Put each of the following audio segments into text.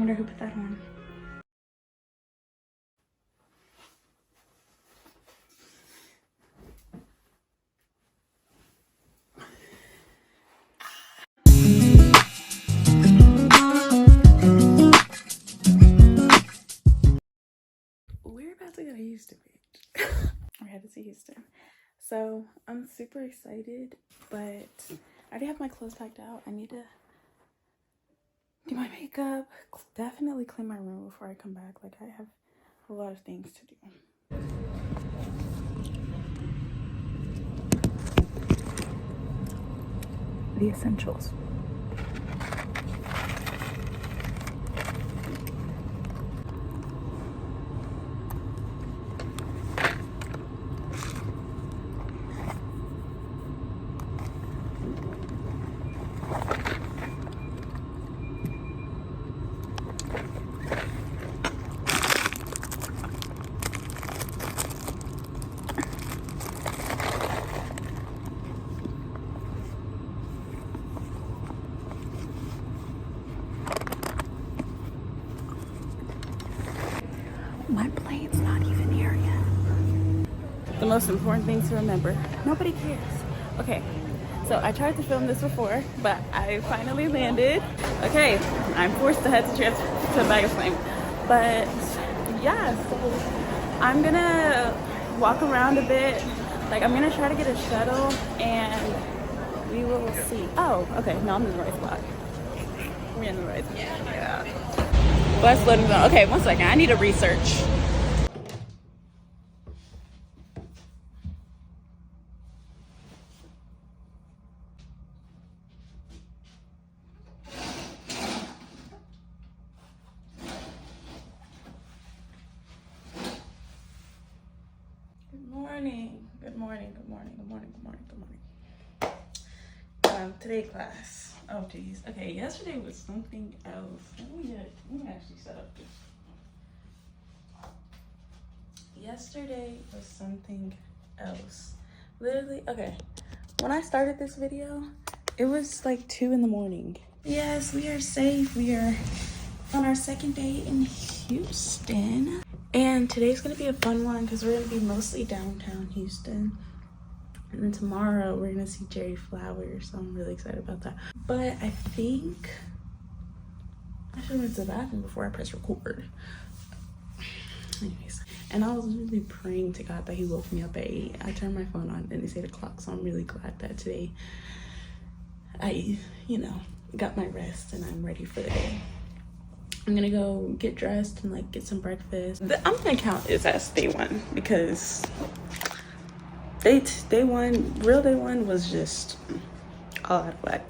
wonder who put that on. We're about to go to Houston Beach. We're headed to Houston. So I'm super excited, but I already have my clothes packed out. I need to do my makeup, definitely clean my room before I come back. Like, I have a lot of things to do. The essentials. My plane's not even here yet. The most important thing to remember, nobody cares. Okay, so I tried to film this before, but I finally landed. Okay, I'm forced to head to baggage claim. But yeah, so I'm gonna walk around a bit. Like, I'm gonna try to get a shuttle and we will see. Oh, okay, no, I'm in the right spot. We're in the right spot. Yeah. Let's let him go. Okay, one second. I need to research. Good morning. Good morning. Good morning. Good morning. Good morning. Good morning. Today class. Oh, geez. Okay, yesterday was something else. Let me actually set up this. Yesterday was something else. Literally, okay. When I started this video, it was like 2 in the morning. Yes, we are safe. We are on our second day in Houston. And today's gonna be a fun one because we're gonna be mostly downtown Houston. And then tomorrow we're gonna see Jerry Flowers, so I'm really excited about that. But I think I should have went to the bathroom before I press record. Anyways, and I was really praying to God that he woke me up at 8. I turned my phone on and it's 8 o'clock, so I'm really glad that today I, got my rest and I'm ready for the day. I'm gonna go get dressed and like get some breakfast. I'm gonna count this as day 1 because real day one was just all out of whack.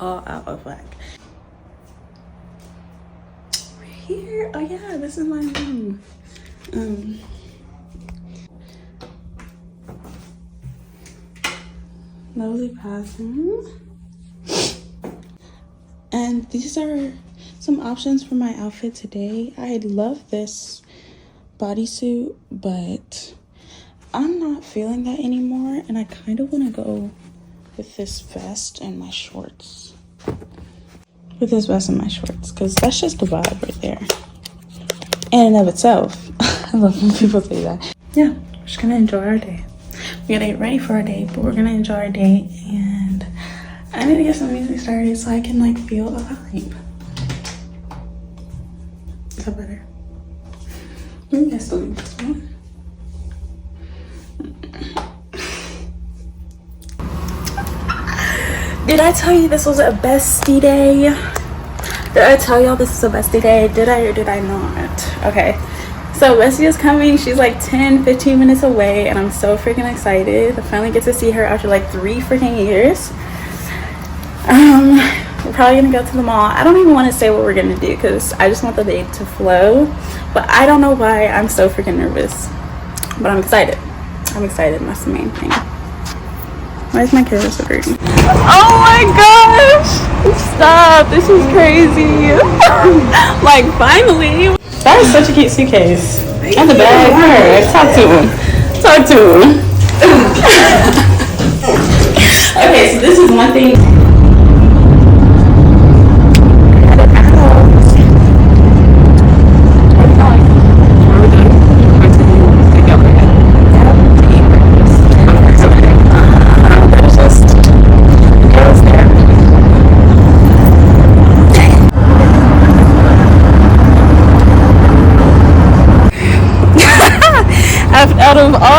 All out of whack. We're here. Oh yeah, this is my room. Lovely bathroom. And these are some options for my outfit today. I love this bodysuit, but I'm not feeling that anymore, and I kind of want to go with this vest and my shorts. With this vest and my shorts, because that's just the vibe right there. In and of itself. I love when people say that. Yeah, we're just gonna enjoy our day. We gotta get ready for our day, but we're gonna enjoy our day, and I need to get some music started so I can like feel a vibe. Is that better? Maybe I still need this one. Did I tell you this was a bestie day? Did I tell y'all this is a bestie day? Did I or did I not? Okay. So bestie is coming. She's like 10-15 minutes away and I'm so freaking excited. I finally get to see her after like 3 freaking years. We're probably gonna go to the mall. I don't even want to say what we're gonna do because I just want the day to flow. But I don't know why I'm so freaking nervous. But I'm excited. I'm excited and that's the main thing. Why is my camera so dirty? Oh my gosh! Stop! This is crazy. Like, finally. That is such a cute suitcase. And the bag. Alright, talk to him. Talk to him. Okay, so this is one thing.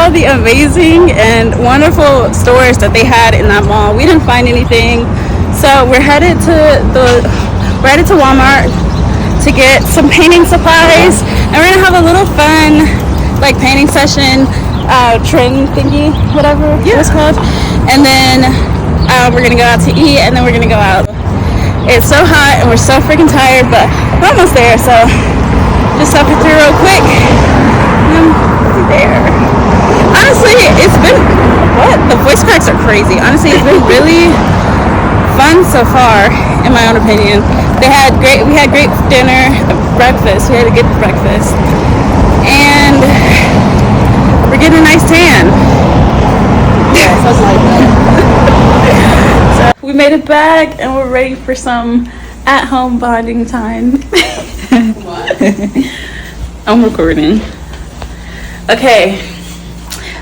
all the amazing and wonderful stores that they had in that mall. We didn't find anything, so we're headed to Walmart to get some painting supplies, and we're gonna have a little fun like painting session, trend thingy, whatever it's called, and then we're gonna go out to eat, and then we're gonna go out. It's so hot and we're so freaking tired, but we're almost there, so just suffer through real quick. There. Honestly, it's been the voice cracks are crazy. Honestly, it's been really fun so far, in my own opinion. We had great dinner, breakfast. We had a good breakfast, and we're getting a nice tan. Yeah, something like that. So we made it back, and we're ready for some at-home bonding time. What? I'm recording. Okay,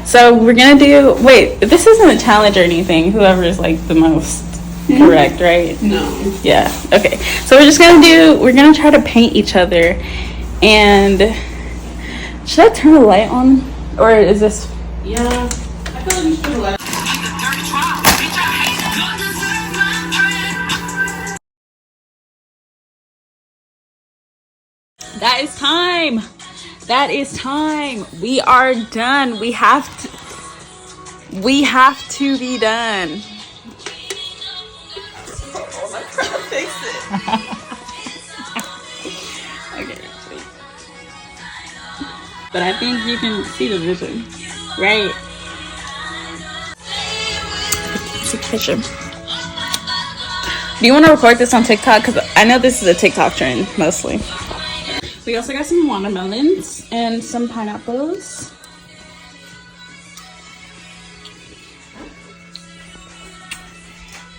so we're gonna do. Wait, this isn't a challenge or anything. Whoever is like the most correct, right? No. Yeah. Okay. So we're gonna try to paint each other, and should I turn the light on, or is this? Yeah. I feel like you should turn the light on. That is time. That is time. We are done. We have to be done. I'm trying to fix it. Okay, wait. But I think you can see the vision, right? See the vision. Do you want to record this on TikTok? Because I know this is a TikTok trend mostly. We also got some watermelons and some pineapples.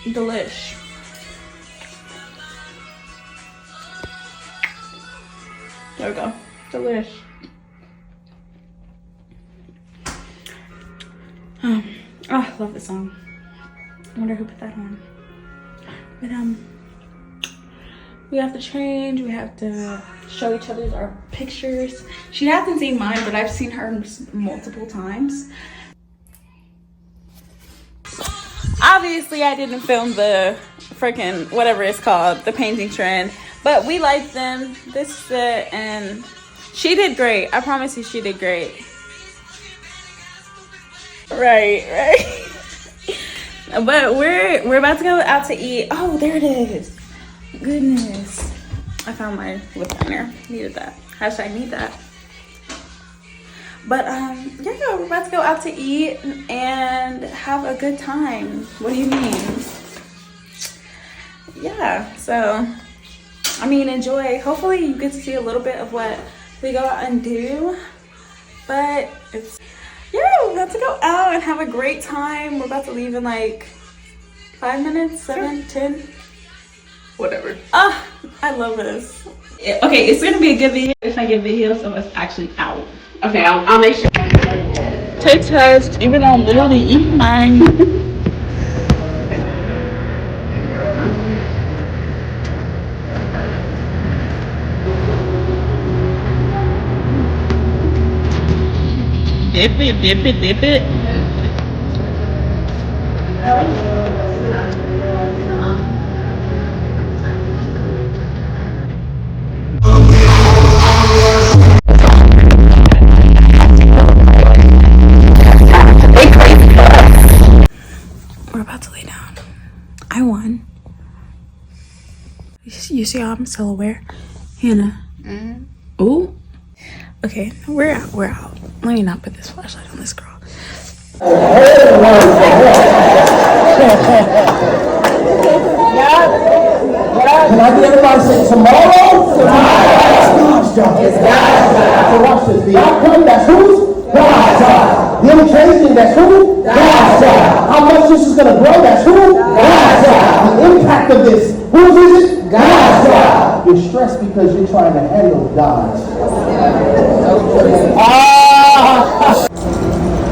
Delish. There we go. Delish. Oh, I love this song. I wonder who put that on. But we have to change. We have to show each other our pictures. She hasn't seen mine, but I've seen hers multiple times. Obviously, I didn't film the freaking whatever it's called, the painting trend, but we liked them. This is it, and she did great. I promise you, she did great. Right. But we're about to go out to eat. Oh, there it is. Goodness. I found my lip liner. Needed that. Hashtag need that. But yeah, we're about to go out to eat and have a good time. What do you mean? Yeah, so I mean, enjoy. Hopefully you get to see a little bit of what we go out and do. But it's, yeah, we're about to go out and have a great time. We're about to leave in like 5 minutes, 7, 10. Whatever. I love this. Okay, it's gonna be a good video if I get videos of us actually out. Okay, I'll make sure. Take test, even though I'm literally eating mine. Dip it. We're about to lay down. I won. You see how I'm still aware? Hannah. Mm-hmm. Ooh. Okay, we're out. Let me not put this flashlight on this girl. Can I get everybody to say tomorrow? It's God's job. It's God's job. So watch this. The outcome, that's whose? God's job. The indication, that's who? God's job. How much this is going to grow, that's who? God's job. The impact of this, whose is it? God's job. You're stressed because you're trying to handle God's.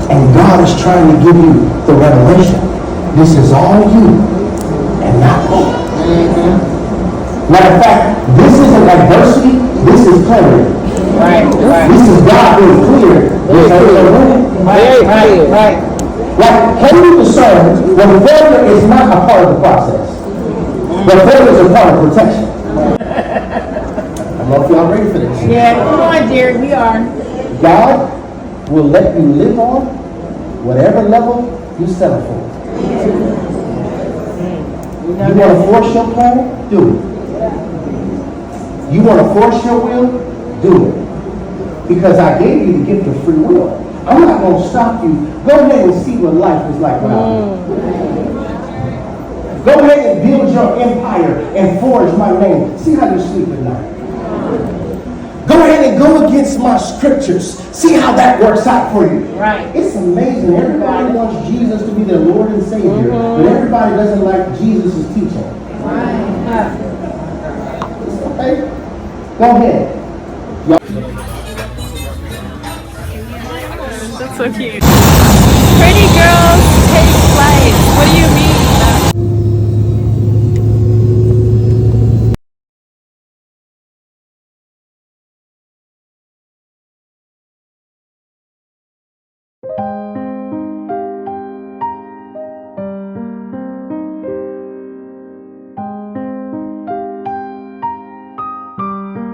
And God is trying to give you the revelation. This is all you and not me. Matter of fact, this isn't adversity, this is clarity. Right. This is God being clear. Right. Like, can you discern when failure is not a part of the process? But failure is a part of protection. I don't know if y'all ready for this. Yeah, come on, Jared, we are. God will let you live on whatever level you settle for. You want to force your plan? Do it. You want to force your will? Do it. Because I gave you the gift of free will. I'm not going to stop you. Go ahead and see what life is like without me. Go ahead and build your empire and forge my name. See how you sleep at night. Go ahead and go against my scriptures. See how that works out for you. Right. It's amazing. Everybody wants Jesus to be their Lord and Savior, but everybody doesn't like Jesus' teaching. Right. Okay? Go ahead. That's so cute. Pretty girl.